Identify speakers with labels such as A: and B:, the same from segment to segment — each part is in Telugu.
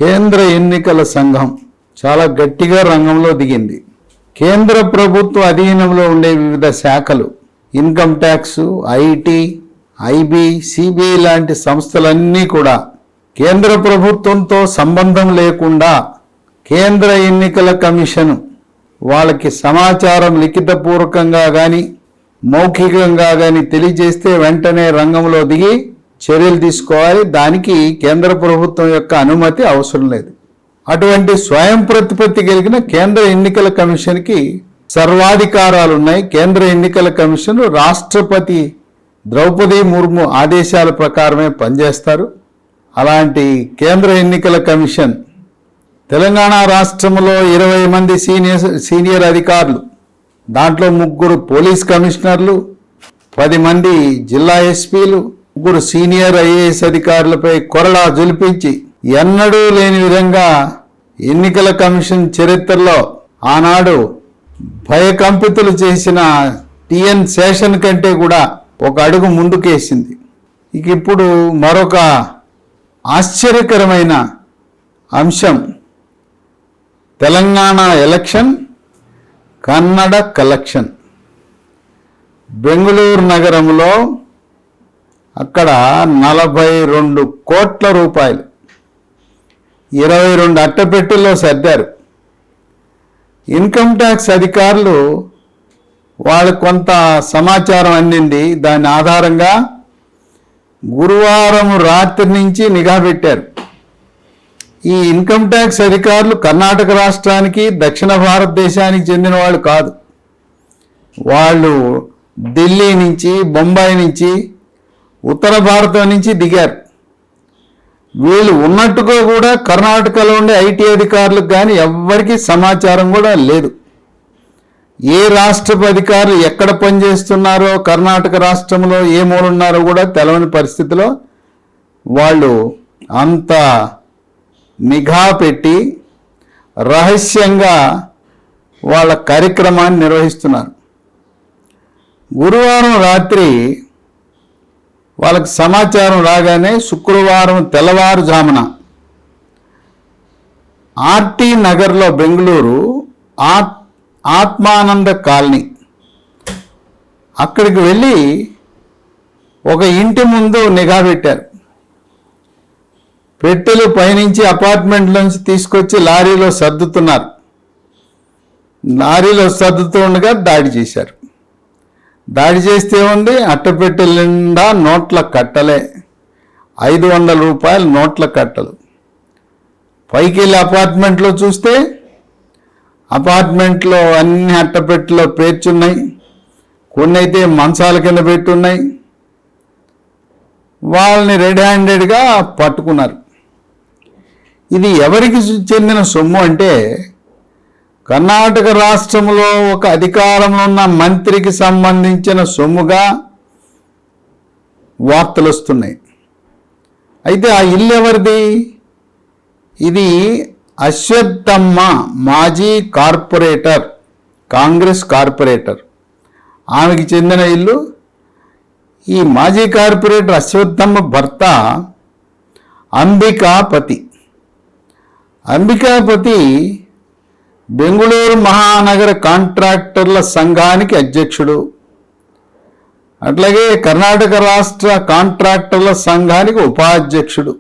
A: కేంద్ర ఎన్నికల సంఘం చాలా గట్టిగా రంగంలో దిగింది. కేంద్ర ప్రభుత్వ అధీనంలో ఉండే వివిధ శాఖలు, income tax, IT, IB, CBI లాంటి సంస్థలన్నీ కూడా కేంద్ర ప్రభుత్వంతో సంబంధం లేకుండా కేంద్ర ఎన్నికల కమిషన్ వాళ్ళకి సమాచారం లిఖితపూర్వకంగా కానీ మౌఖికంగా కానీ తెలియజేస్తే వెంటనే రంగంలో దిగి చర్యలు తీసుకోవాలి. దానికి కేంద్ర ప్రభుత్వం యొక్క అనుమతి అవసరం లేదు. అటువంటి స్వయం ప్రతిపత్తి కలిగిన కేంద్ర ఎన్నికల కమిషన్కి సర్వాధికారాలు ఉన్నాయి. కేంద్ర ఎన్నికల కమిషన్ రాష్ట్రపతి ద్రౌపది ముర్ము ఆదేశాల ప్రకారమే పనిచేస్తారు. అలాంటి కేంద్ర ఎన్నికల కమిషన్ తెలంగాణ రాష్ట్రంలో 20 మంది సీనియర్ అధికారులు, దాంట్లో 3 పోలీస్ కమిషనర్లు, 10 మంది జిల్లా ఎస్పీలు, 3 సీనియర్ ఐఏఎస్ అధికారులపై కొరడా జులిపించి ఎన్నడూ లేని విధంగా ఎన్నికల కమిషన్ చరిత్రలో ఆనాడు భయకంపితులు చేసిన టిఎన్ శేషన్ కంటే కూడా ఒక అడుగు ముందుకేసింది. ఇక ఇప్పుడు మరొక ఆశ్చర్యకరమైన అంశం, తెలంగాణ ఎలక్షన్ కన్నడ కలెక్షన్. బెంగళూరు నగరంలో అక్కడ 42 కోట్ల రూపాయలు 22 అట్టపెట్టెల్లో సర్దారు. ఇన్కమ్ ట్యాక్స్ అధికారులు వాళ్ళకు కొంత సమాచారం అందింది. దాని ఆధారంగా గురువారం రాత్రి నుంచి నిఘా పెట్టారు. ఈ ఇన్కమ్ ట్యాక్స్ అధికారులు కర్ణాటక రాష్ట్రానికి, దక్షిణ భారతదేశానికి చెందిన వాళ్ళు కాదు. వాళ్ళు ఢిల్లీ నుంచి, బొంబాయి నుంచి, ఉత్తర భారతం నుంచి దిగారు. వీళ్ళు ఉన్నట్టుగా కూడా కర్ణాటకలో ఉండే ఐటీ అధికారులకు కానీ ఎవ్వరికీ సమాచారం కూడా లేదు. ఏ రాష్ట్రపు అధికారులు ఎక్కడ పనిచేస్తున్నారో, కర్ణాటక రాష్ట్రంలో ఏ మూలున్నారో కూడా తెలవని పరిస్థితిలో వాళ్ళు అంత నిఘా పెట్టి రహస్యంగా వాళ్ళ కార్యక్రమాన్ని నిర్వహిస్తున్నారు. గురువారం రాత్రి వాళ్ళకి సమాచారం రాగానే శుక్రవారం తెల్లవారుజామున ఆర్టీ నగర్లో, బెంగళూరు ఆత్మానంద కాలనీ, అక్కడికి వెళ్ళి ఒక ఇంటి ముందు నిఘా పెట్టారు. పెట్టెలు పైనుంచి అపార్ట్మెంట్లోంచి తీసుకొచ్చి లారీలో సర్దుతున్నారు. లారీలో సర్దుతూ ఉండగా దాడి చేశారు. దాడి చేస్తే ఉంది, అట్టపెట్టెల నిండా నోట్ల కట్టలే, 500 రూపాయల నోట్ల కట్టలు. పైకి వెళ్ళి అపార్ట్మెంట్లో చూస్తే అపార్ట్మెంట్లో అన్ని అట్టపెట్టెలో పేర్చున్నాయి. కొన్ని అయితే మంచాల కింద పెట్టున్నాయి. వాళ్ళని రెడ్ హ్యాండెడ్గా పట్టుకున్నారు. ఇది ఎవరికి చెందిన సొమ్ము అంటే కర్ణాటక రాష్ట్రంలో ఒక అధికారంలో ఉన్న మంత్రికి సంబంధించిన సొమ్ముగా వార్తలు వస్తున్నాయి. అయితే ఆ ఇల్లు ఎవరిది? ఇది అశ్వత్థమ్మ, మాజీ కార్పొరేటర్, కాంగ్రెస్ కార్పొరేటర్, ఆమెకి చెందిన ఇల్లు. ఈ మాజీ కార్పొరేటర్ అశ్వత్థమ్మ భర్త అంబికాపతి. అంబికాపతి బెంగళూరు మహానగర కాంట్రాక్టర్ల సంఘానికి అధ్యక్షుడు, అట్లాగే కర్ణాటక రాష్ట్ర కాంట్రాక్టర్ల సంఘానికి ఉపాధ్యక్షుడు.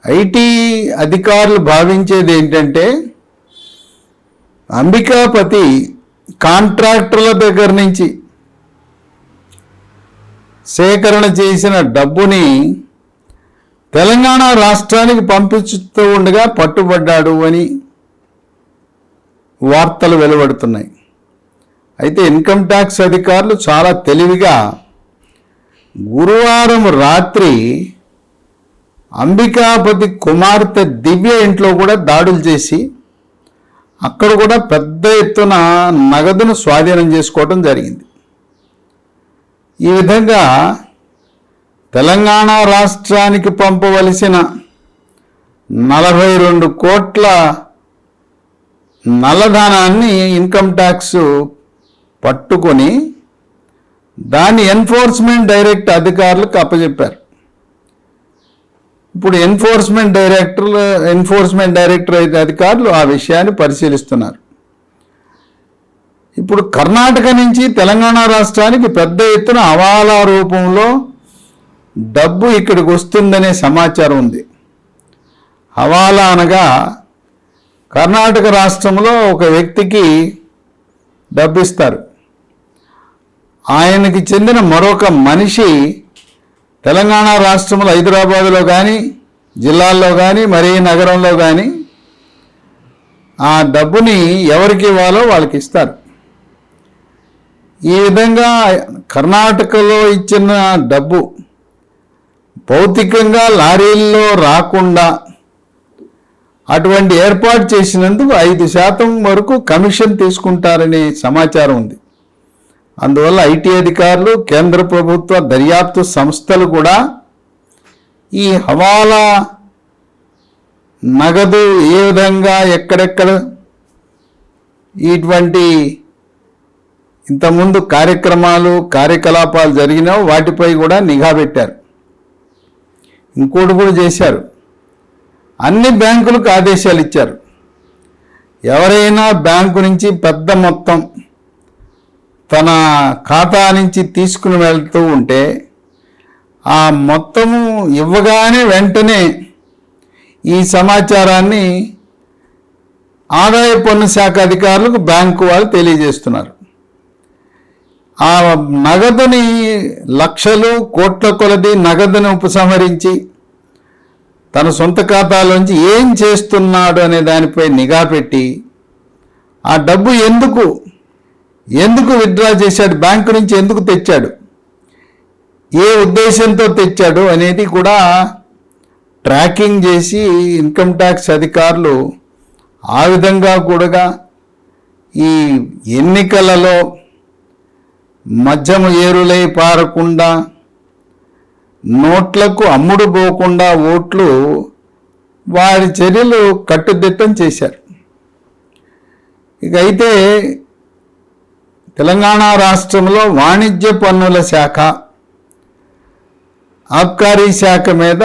A: ఐటీ అధికారులు భావించేది ఏంటంటే అంబికాపతి కాంట్రాక్టర్ల దగ్గర నుంచి సేకరణ చేసిన డబ్బుని తెలంగాణ రాష్ట్రానికి పంపిస్తూ ఉండగా పట్టుబడ్డాడు అని వార్తలు వెలువడుతున్నాయి. అయితే ఇన్కమ్ ట్యాక్స్ అధికారులు చాలా తెలివిగా గురువారం రాత్రి అంబికాపతి కుమార్తె దివ్య ఇంట్లో కూడా దాడులు చేసి అక్కడ కూడా పెద్ద ఎత్తున నగదును స్వాధీనం చేసుకోవడం జరిగింది. ఈ విధంగా తెలంగాణ రాష్ట్రానికి పంపవలసిన 42 కోట్ల నల్లధనాన్ని ఇన్కమ్ ట్యాక్స్ పట్టుకొని దాన్ని ఎన్ఫోర్స్మెంట్ డైరెక్ట్ అధికారులకు అప్పచెప్పారు. ఇప్పుడు ఎన్ఫోర్స్మెంట్ డైరెక్టరేట్ అధికారులు ఆ విషయాన్ని పరిశీలిస్తున్నారు. ఇప్పుడు కర్ణాటక నుంచి తెలంగాణ రాష్ట్రానికి పెద్ద ఎత్తున హవాలా రూపంలో డబ్బు ఇక్కడికి వస్తుందనే సమాచారం ఉంది. హవాలా అనగా కర్ణాటక రాష్ట్రంలో ఒక వ్యక్తికి డబ్బు ఇస్తారు. ఆయనకి చెందిన మరొక మనిషి తెలంగాణ రాష్ట్రంలో హైదరాబాదులో కానీ, జిల్లాల్లో కానీ, మరీ నగరంలో కానీ ఆ డబ్బుని ఎవరికి ఇవ్వాలో వాళ్ళకి ఇస్తారు. ఈ విధంగా కర్ణాటకలో ఇచ్చిన డబ్బు భౌతికంగా లారీల్లో రాకుండా అటువంటి ఏర్పాటు చేసినందుకు 5% వరకు కమిషన్ తీసుకుంటారనే సమాచారం ఉంది. అందువల్ల ఐటీ అధికారులు, కేంద్ర ప్రభుత్వ దర్యాప్తు సంస్థలు కూడా ఈ హవాలా నగదు ఏ విధంగా ఎక్కడెక్కడ ఇటువంటి ఇంతకుముందు కార్యకలాపాలు జరిగినావు వాటిపై కూడా నిఘా పెట్టారు. ఇంకోటి కూడా చేశారు, అన్ని బ్యాంకులకు ఆదేశాలు ఇచ్చారు. ఎవరైనా బ్యాంకు నుంచి పెద్ద మొత్తం తన ఖాతా నుంచి తీసుకుని వెళ్తూ ఉంటే ఆ మొత్తము ఇవ్వగానే వెంటనే ఈ సమాచారాన్ని ఆదాయ పన్ను శాఖ అధికారులకు బ్యాంకు వాళ్ళు తెలియజేస్తున్నారు. ఆ నగదుని లక్షలు కోట్ల కొలది నగదుని ఉపసంహరించి తన సొంత ఖాతాలోంచి ఏం చేస్తున్నాడు అనే దానిపై నిఘా పెట్టి ఆ డబ్బు ఎందుకు విత్డ్రా చేశాడు, బ్యాంకు నుంచి ఎందుకు తెచ్చాడు, ఏ ఉద్దేశంతో తెచ్చాడు అనేది కూడా ట్రాకింగ్ చేసి ఇన్కమ్ ట్యాక్స్ అధికారులు ఆ విధంగా కూడా ఈ ఎన్నికలలో మద్యము ఏరులై పారకుండా, నోట్లకు అమ్ముడు పోకుండా ఓట్లు వారి చర్యలు కట్టుదిట్టం చేశారు. ఇక అయితే తెలంగాణ రాష్ట్రంలో వాణిజ్య పన్నుల శాఖ, ఆబ్కారీ శాఖ మీద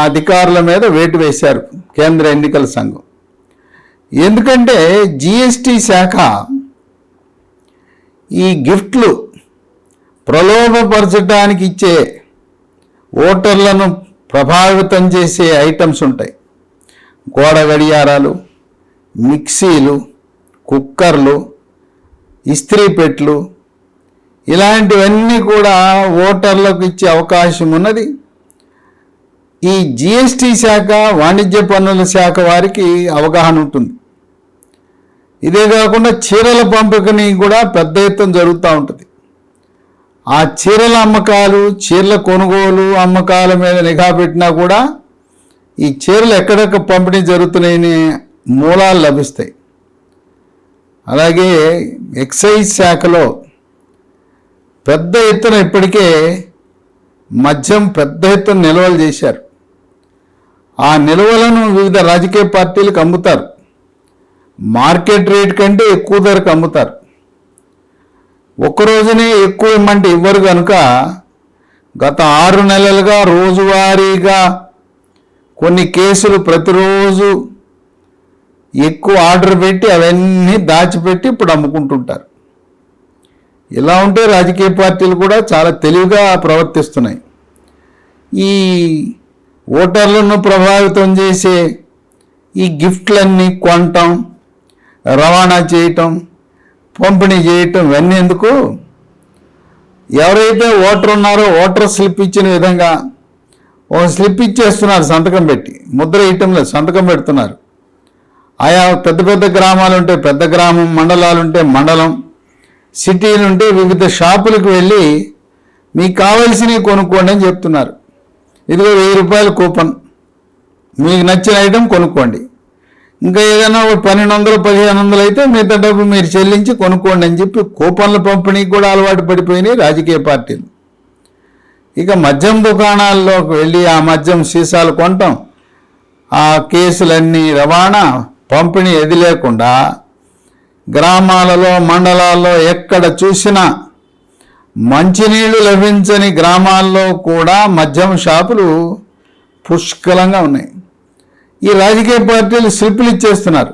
A: అధికారుల మీద వేటు వేశారు కేంద్ర ఎన్నికల సంఘం. ఎందుకంటే జిఎస్టి శాఖ ఈ గిఫ్ట్లు ప్రలోభపరచడానికి ఇచ్చే ఓటర్లను ప్రభావితం చేసే ఐటమ్స్ ఉంటాయి. గోడ గడియారాలు, మిక్సీలు, కుక్కర్లు, ఇస్త్రీ పెట్టెలు, ఇలాంటివన్నీ కూడా ఓటర్లకు ఇచ్చే అవకాశం ఉన్నది. ఈ జిఎస్టి శాఖ, వాణిజ్య పన్నుల శాఖ వారికి అవగాహన ఉంటుంది. ఇదే కాకుండా చీరల పంపిణీ కూడా పెద్ద ఎత్తున జరుగుతూ ఉంటుంది. ఆ చీరల అమ్మకాలు, చీరల కొనుగోలు అమ్మకాల మీద నిఘా పెట్టినా కూడా ఈ చీరలు ఎక్కడెక్కడ పంపిణీ జరుగుతున్నాయని మూలాలు లభిస్తాయి. అలాగే ఎక్సైజ్ శాఖలో పెద్ద ఎత్తున ఇప్పటికే మద్యం పెద్ద ఎత్తున నిల్వలు చేశారు. ఆ నిల్వలను వివిధ రాజకీయ పార్టీలకు అమ్ముతారు. మార్కెట్ రేట్ కంటే ఎక్కువ ధరకు అమ్ముతారు. ఒక్కరోజునే ఎక్కువ ఇమ్మంటే ఇవ్వరు కనుక గత 6 నెలలుగా రోజువారీగా కొన్ని కేసులు ప్రతిరోజు ఎక్కువ ఆర్డర్ పెట్టి అవన్నీ దాచిపెట్టి ఇప్పుడు అమ్ముకుంటుంటారు. ఇలా ఉంటే రాజకీయ పార్టీలు కూడా చాలా తెలివిగా ప్రవర్తిస్తున్నాయి. ఈ ఓటర్లను ప్రభావితం చేసే ఈ గిఫ్ట్లన్నీ కొనటం, రవాణా చేయటం, పంపిణీ చేయటం ఇవన్నీ ఎందుకు? ఎవరైతే ఓటర్ ఉన్నారో ఓటర్ స్లిప్ ఇచ్చిన విధంగా ఒక స్లిప్ ఇచ్చేస్తున్నారు సంతకం పెట్టి, ముద్ర వేయటం లేదు, సంతకం పెడుతున్నారు. ఆయా పెద్ద పెద్ద గ్రామాలు ఉంటే పెద్ద గ్రామం, మండలాలు ఉంటే మండలం, సిటీలు ఉంటే వివిధ షాపులకు వెళ్ళి మీకు కావాల్సినవి కొనుక్కోండి అని చెప్తున్నారు. ఇదిగో 1000 రూపాయల కూపన్, మీకు నచ్చిన ఐటెం కొనుక్కోండి. ఇంకా ఏదైనా 1200, 1500 అయితే మిగతా డబ్బు మీరు చెల్లించి కొనుక్కోండి అని చెప్పి కూపన్ల పంపిణీకి కూడా అలవాటు పడిపోయినాయి రాజకీయ పార్టీలు. ఇక మద్యం దుకాణాల్లోకి వెళ్ళి ఆ మద్యం సీసాలు కొనటం, ఆ కేసులన్నీ రవాణా పంపిణీ ఎది లేకుండా గ్రామాలలో, మండలాల్లో ఎక్కడ చూసినా మంచినీళ్లు లభించని గ్రామాల్లో కూడా మద్యం షాపులు పుష్కలంగా ఉన్నాయి. ఈ రాజకీయ పార్టీలు స్లిప్పులు ఇచ్చేస్తున్నారు.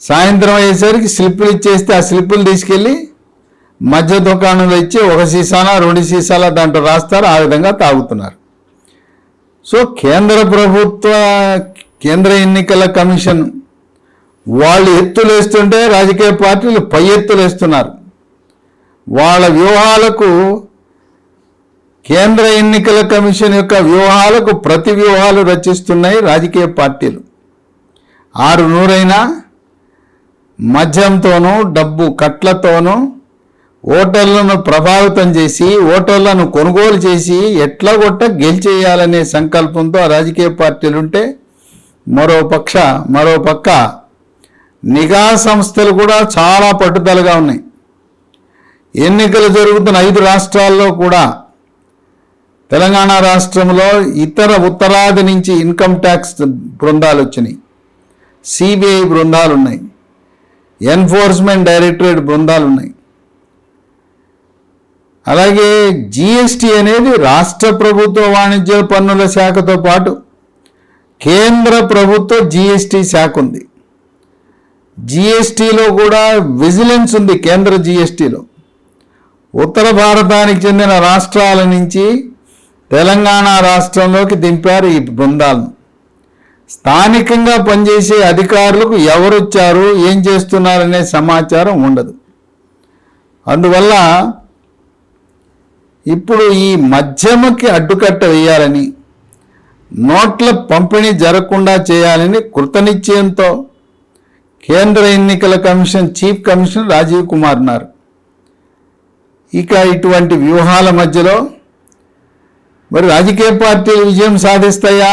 A: సాయంత్రం అయ్యేసరికి స్లిప్పులు ఇచ్చేస్తే ఆ స్లిప్పులు తీసుకెళ్ళి మధ్య దుకాణంలో ఇచ్చి 1 సీసానా 2 సీసాల దాంట్లో రాస్తారు. ఆ విధంగా తాగుతున్నారు. సో కేంద్ర ఎన్నికల కమిషన్ వాళ్ళు ఎత్తులేస్తుంటే రాజకీయ పార్టీలు పై ఎత్తులేస్తున్నారు. వాళ్ళ వ్యూహాలకు, కేంద్ర ఎన్నికల కమిషన్ యొక్క వ్యూహాలకు ప్రతి వ్యూహాలు రచిస్తున్నాయి రాజకీయ పార్టీలు. 6 మద్యంతోనూ డబ్బు కట్లతోనూ ఓటర్లను ప్రభావితం చేసి, ఓటర్లను కొనుగోలు చేసి ఎట్లా కొట్ట గెలిచేయాలనే సంకల్పంతో రాజకీయ పార్టీలుంటే, మరోపక్క నిఘా సంస్థలు కూడా చాలా పట్టుదలగా ఉన్నాయి. ఎన్నికలు జరుగుతున్న 5 రాష్ట్రాల్లో కూడా, తెలంగాణ రాష్ట్రంలో ఉత్తరాది నుంచి ఇన్కమ్ ట్యాక్స్ బృందాలు వచ్చినాయి, సిబిఐ బృందాలు ఉన్నాయి, ఎన్ఫోర్స్మెంట్ డైరెక్టరేట్ బృందాలు ఉన్నాయి. అలాగే జిఎస్టీ అనేది రాష్ట్ర ప్రభుత్వ వాణిజ్య పన్నుల శాఖతో పాటు కేంద్ర ప్రభుత్వ జిఎస్టీ శాఖ ఉంది. జిఎస్టీలో కూడా విజిలెన్స్ ఉంది. కేంద్ర జిఎస్టీలో ఉత్తర భారతానికి చెందిన రాష్ట్రాల నుంచి తెలంగాణ రాష్ట్రంలోకి దింపారు ఈ బృందాలను. స్థానికంగా పనిచేసే అధికారులకు ఎవరు వచ్చారు, ఏం చేస్తున్నారనే సమాచారం ఉండదు. అందువల్ల ఇప్పుడు ఈ మద్యమకి అడ్డుకట్ట వేయాలని, నోట్ల పంపిణీ జరగకుండా చేయాలని కృతనిశ్చయంతో కేంద్ర ఎన్నికల commission chief commissioner Rajiv Kumar ఉన్నారు. ఇక ఇటువంటి వ్యూహాల మధ్యలో మరి రాజకీయ పార్టీలు విజయం సాధిస్తాయా,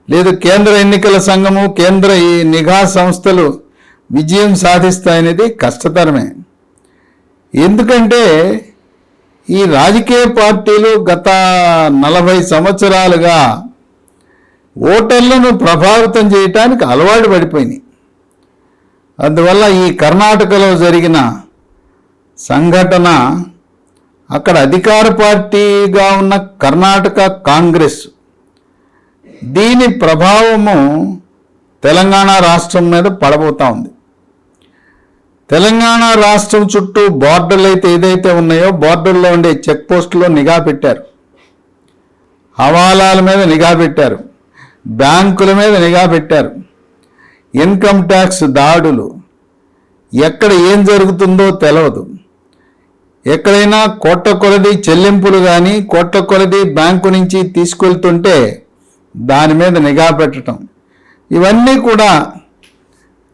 A: లేదు కేంద్ర ఎన్నికల సంఘము, కేంద్ర నిఘా సంస్థలు విజయం సాధిస్తాయనేది కష్టతరమే. ఎందుకంటే ఈ రాజకీయ పార్టీలు గత 40 సంవత్సరాలుగా ఓటర్లను ప్రభావితం చేయటానికి అలవాటు పడిపోయినాయి. అందువల్ల ఈ కర్ణాటకలో జరిగిన సంఘటన, అక్కడ అధికార పార్టీగా ఉన్న కర్ణాటక కాంగ్రెస్, దీని ప్రభావము తెలంగాణ రాష్ట్రం మీద పడబోతా ఉంది. తెలంగాణ రాష్ట్రం చుట్టూ బోర్డర్లు ఏదైతే ఉన్నాయో, బోర్డర్లో ఉండే చెక్ పోస్టులో నిఘా పెట్టారు, హవాలాల మీద నిఘా పెట్టారు, బ్యాంకుల మీద నిఘా పెట్టారు, ఇన్కమ్ ట్యాక్స్ దాడులు, ఎక్కడ ఏం జరుగుతుందో తెలియదు. ఎక్కడైనా కోట్ల కొలది చెల్లింపులు కానీ, కోట్ల కొలది బ్యాంకు నుంచి తీసుకెళ్తుంటే దాని మీద నిఘా పెట్టడం, ఇవన్నీ కూడా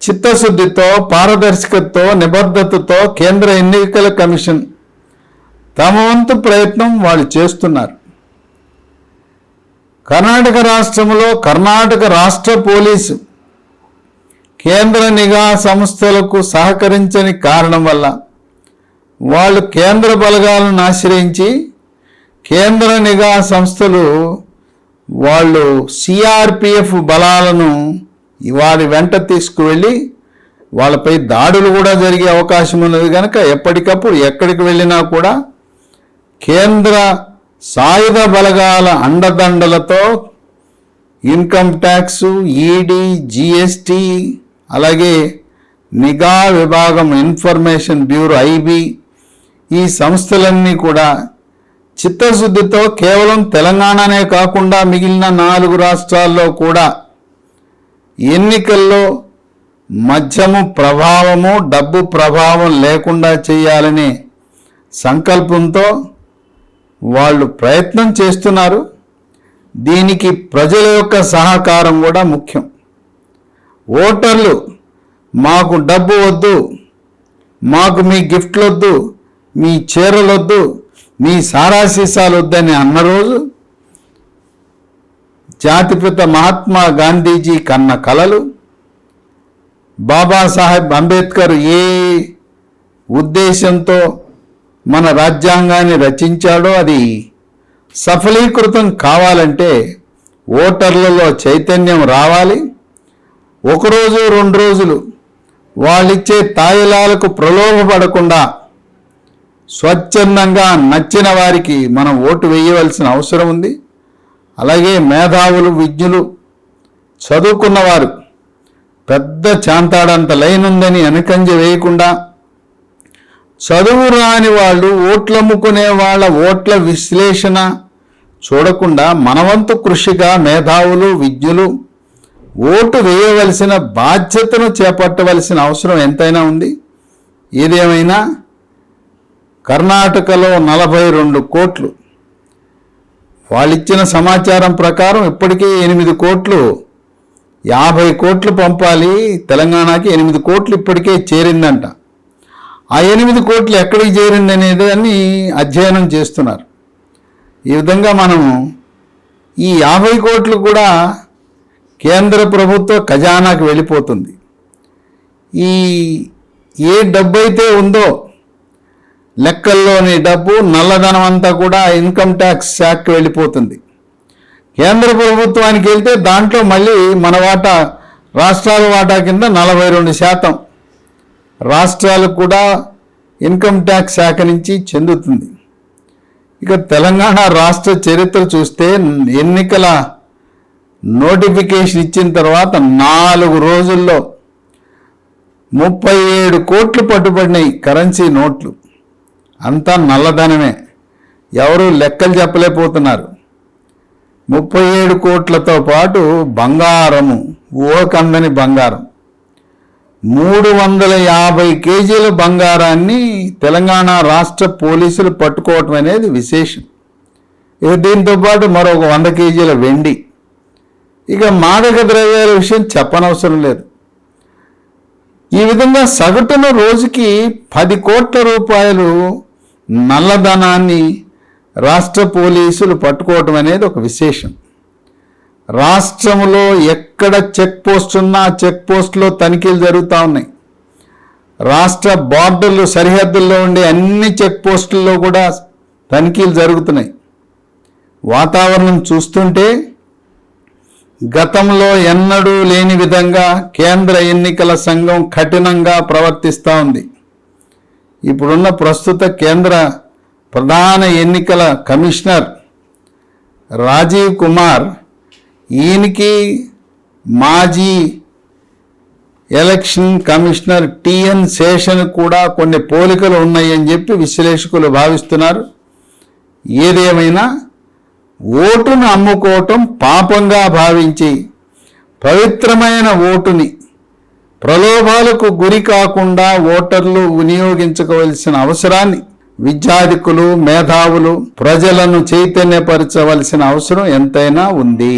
A: చిత్తశుద్ధితో, పారదర్శకతతో, నిబద్ధతతో కేంద్ర ఎన్నికల కమిషన్ తమ వంతు ప్రయత్నం వాళ్ళు చేస్తున్నారు. కర్ణాటక రాష్ట్రంలో కర్ణాటక రాష్ట్ర పోలీసు కేంద్ర నిఘా సంస్థలకు సహకరించని కారణం వల్ల వాళ్ళు కేంద్ర బలగాలను ఆశ్రయించి, కేంద్ర నిఘా సంస్థలు వాళ్ళు సిఆర్పిఎఫ్ బలాలను వారి వెంట తీసుకువెళ్ళి వాళ్ళపై దాడులు కూడా జరిగే అవకాశం ఉన్నది. కనుక ఎప్పటికప్పుడు ఎక్కడికి వెళ్ళినా కూడా కేంద్ర సాయుధ బలగాల అండదండలతో ఇన్కమ్ ట్యాక్స్, ఈడీ, జిఎస్టీ, అలాగే నిఘా విభాగం, ఇన్ఫర్మేషన్ బ్యూరో, ఐబీ, ఈ సంస్థలన్నీ కూడా చిత్తశుద్ధితో కేవలం తెలంగాణనే కాకుండా మిగిలిన 4 రాష్ట్రాల్లో కూడా ఎన్నికల్లో మద్యము ప్రభావము, డబ్బు ప్రభావం లేకుండా చేయాలనే సంకల్పంతో వాళ్ళు ప్రయత్నం చేస్తున్నారు. దీనికి ప్రజల యొక్క సహకారం కూడా ముఖ్యం. ఓటర్లు మాకు డబ్బు వద్దు, మాకు మీ గిఫ్ట్లు వద్దు, మీ చీరలు వద్దు, మీ సారా సీసాలు వద్దని అన్న రోజు జాతిపిత మహాత్మా గాంధీజీ కన్న కలలు, బాబాసాహెబ్ అంబేద్కర్ ఏ ఉద్దేశంతో మన రాజ్యాంగాన్ని రచించాడో అది సఫలీకృతం కావాలంటే ఓటర్లలో చైతన్యం రావాలి. 1 రోజు 2 రోజులు వాళ్ళిచ్చే తాయిలాలకు ప్రలోభపడకుండా స్వచ్ఛందంగా నచ్చిన వారికి మనం ఓటు వేయవలసిన అవసరం ఉంది. అలాగే మేధావులు, విజ్ఞులు, చదువుకున్నవారు పెద్ద చాంతాడంత లైన్ ఉందని వెనకంజ వేయకుండా, చదువు రాని వాళ్ళు, ఓట్లమ్ముకునే వాళ్ళ ఓట్ల విశ్లేషణ చూడకుండా మనవంతు కృషిగా మేధావులు, విజ్ఞులు ఓటు వేయవలసిన బాధ్యతను చేపట్టవలసిన అవసరం ఎంతైనా ఉంది. ఏదేమైనా కర్ణాటకలో 42 కోట్లు, వాళ్ళిచ్చిన సమాచారం ప్రకారం ఇప్పటికే 8 కోట్లు, 50 కోట్లు పంపాలి తెలంగాణకి. 8 కోట్లు ఇప్పటికే చేరిందంట. ఆ 8 కోట్లు ఎక్కడికి చేరింది అనేది అని అధ్యయనం చేస్తున్నారు. ఈ విధంగా మనము ఈ 50 కోట్లు కూడా కేంద్ర ప్రభుత్వ ఖజానాకు వెళ్ళిపోతుంది. ఈ ఏ డబ్బు అయితే ఉందో లెక్కల్లోని డబ్బు, నల్లధనం అంతా కూడా ఇన్కమ్ ట్యాక్స్ శాఖకి వెళ్ళిపోతుంది. కేంద్ర ప్రభుత్వానికి వెళ్తే దాంట్లో మళ్ళీ మన వాటా, రాష్ట్రాల వాటా కింద 42% రాష్ట్రాలకు కూడా ఇన్కమ్ ట్యాక్స్ శాఖ నుంచి చెందుతుంది. ఇక తెలంగాణ రాష్ట్ర చరిత్ర చూస్తే ఎన్నికల నోటిఫికేషన్ ఇచ్చిన తర్వాత 4 రోజుల్లో 37 కోట్లు పట్టుబడినాయి కరెన్సీ నోట్లు. అంతా నల్లధనమే, ఎవరు లెక్కలు చెప్పలేకపోతున్నారు. 37 కోట్లతో పాటు బంగారము, ఊహకందని బంగారం, 350 కేజీల బంగారాన్ని తెలంగాణ రాష్ట్ర పోలీసులు పట్టుకోవటం అనేది విశేషం. ఇక దీంతో పాటు మరొక 100 కేజీల వెండి. ఇక మాదక ద్రవ్యాల విషయం చెప్పనవసరం లేదు. ఈ విధంగా సగటున రోజుకి 10 కోట్ల రూపాయలు నల్లధనాన్ని రాష్ట్ర పోలీసులు పట్టుకోవటం అనేది ఒక విశేషం. రాష్ట్రంలో ఎక్కడ చెక్ పోస్ట్ ఉన్నా చెక్ పోస్టులో తనిఖీలు జరుగుతూ ఉన్నాయి. రాష్ట్ర బార్డర్లు, సరిహద్దుల్లో ఉండే అన్ని చెక్ పోస్టుల్లో కూడా తనిఖీలు జరుగుతున్నాయి. వాతావరణం చూస్తుంటే గతంలో ఎన్నడూ లేని విధంగా కేంద్ర ఎన్నికల సంఘం కఠినంగా ప్రవర్తిస్తూ ఉంది. ఇప్పుడున్న ప్రస్తుత కేంద్ర ప్రధాన ఎన్నికల కమిషనర్ రాజీవ్ కుమార్, ఈయనకి మాజీ ఎలక్షన్ కమిషనర్ టిఎన్ శేషన్ కూడా కొన్ని పోలికలు ఉన్నాయని చెప్పి విశ్లేషకులు భావిస్తున్నారు. ఏదేమైనా ఓటును అమ్ముకోవటం పాపంగా భావించి పవిత్రమైన ఓటుని ప్రలోభాలకు గురి కాకుండా ఓటర్లు వినియోగించుకోవలసిన అవసరాన్ని విద్యార్థికులు, మేధావులు, ప్రజలను చైతన్యపరచవలసిన అవసరం ఎంతైనా ఉంది.